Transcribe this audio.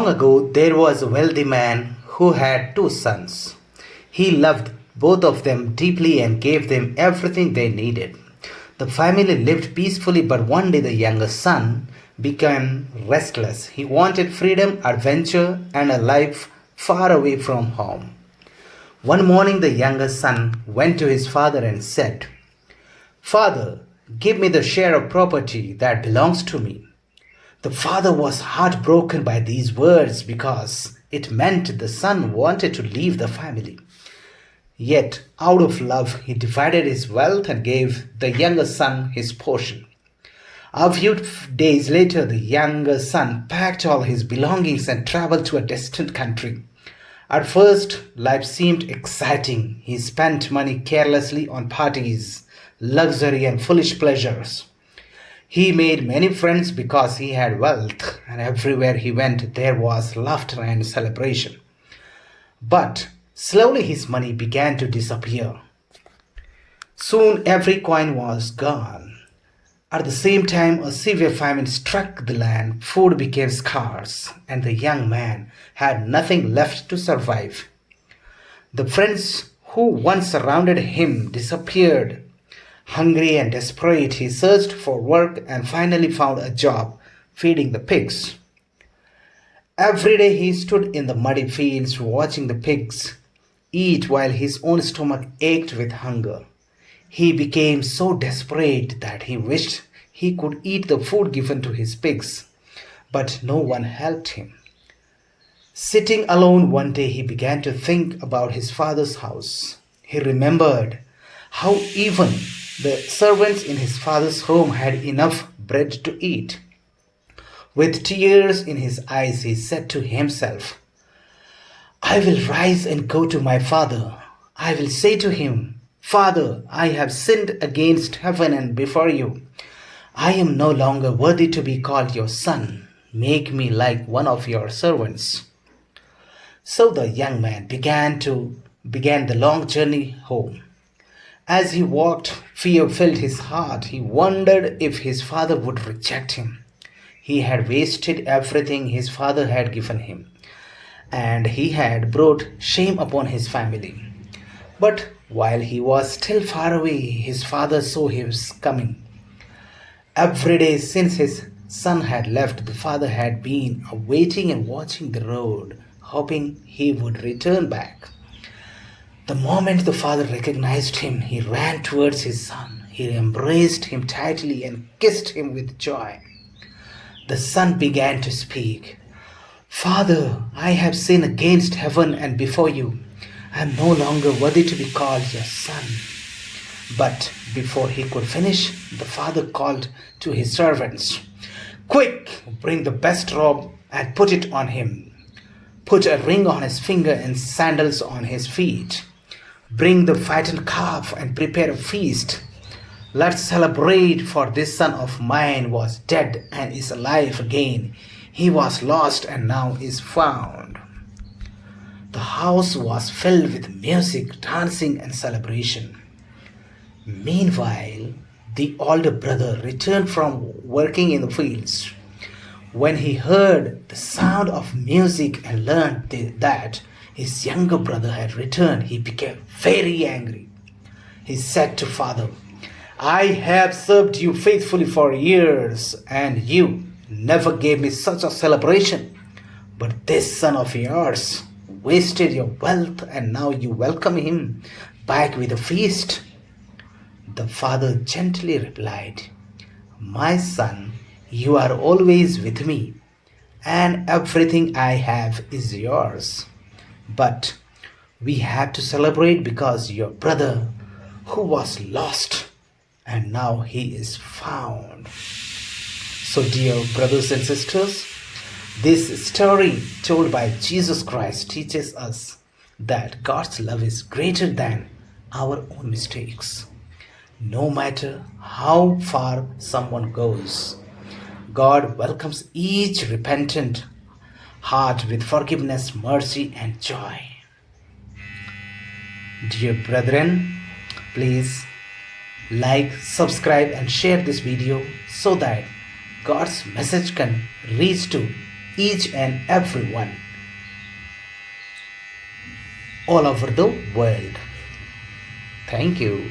Long ago, there was a wealthy man who had two sons. He loved both of them deeply and gave them everything they needed. The family lived peacefully, but one day the younger son became restless. He wanted freedom, adventure, and a life far away from home. One morning, the younger son went to his father and said, "Father, give me the share of property that belongs to me." The father was heartbroken by these words because it meant the son wanted to leave the family. Yet, out of love, he divided his wealth and gave the younger son his portion. A few days later, the younger son packed all his belongings and traveled to a distant country. At first, life seemed exciting. He spent money carelessly on parties, luxury, and foolish pleasures. He made many friends because he had wealth, and everywhere he went, there was laughter and celebration. But slowly his money began to disappear. Soon every coin was gone. At the same time, a severe famine struck the land, food became scarce, and the young man had nothing left to survive. The friends who once surrounded him disappeared. Hungry and desperate, he searched for work and finally found a job feeding the pigs. Every day he stood in the muddy fields watching the pigs eat while his own stomach ached with hunger. He became so desperate that he wished he could eat the food given to his pigs, but no one helped him. Sitting alone one day, he began to think about his father's house. He remembered how even the servants in his father's home had enough bread to eat. With tears in his eyes, he said to himself, "I will rise and go to my father. I will say to him, 'Father, I have sinned against heaven and before you. I am no longer worthy to be called your son. Make me like one of your servants.'" So the young man began the long journey home. As he walked, fear filled his heart. He wondered if his father would reject him. He had wasted everything his father had given him, and he had brought shame upon his family. But while he was still far away, his father saw his coming. Every day since his son had left, the father had been waiting and watching the road, hoping he would return back. The moment the father recognized him, he ran towards his son. He embraced him tightly and kissed him with joy. The son began to speak. "Father, I have sinned against heaven and before you. I am no longer worthy to be called your son." But before he could finish, the father called to his servants, "Quick, bring the best robe and put it on him. Put a ring on his finger and sandals on his feet. Bring the fattened calf and prepare a feast. Let's celebrate, for this son of mine was dead and is alive again. He was lost and now is found." The house was filled with music, dancing, and celebration. Meanwhile, the older brother returned from working in the fields. When he heard the sound of music and learned that his younger brother had returned, he became very angry. He said to father, "I have served you faithfully for years, and you never gave me such a celebration. But this son of yours wasted your wealth, and now you welcome him back with a feast." The father gently replied, "My son, you are always with me, and everything I have is yours. But we have to celebrate because your brother, who was lost, and now he is found." So, dear brothers and sisters, this story told by Jesus Christ teaches us that God's love is greater than our own mistakes. No matter how far someone goes, God welcomes each repentant heart with forgiveness, mercy, and joy. Dear brethren, please like, subscribe, and share this video so that God's message can reach to each and everyone all over the world. Thank you.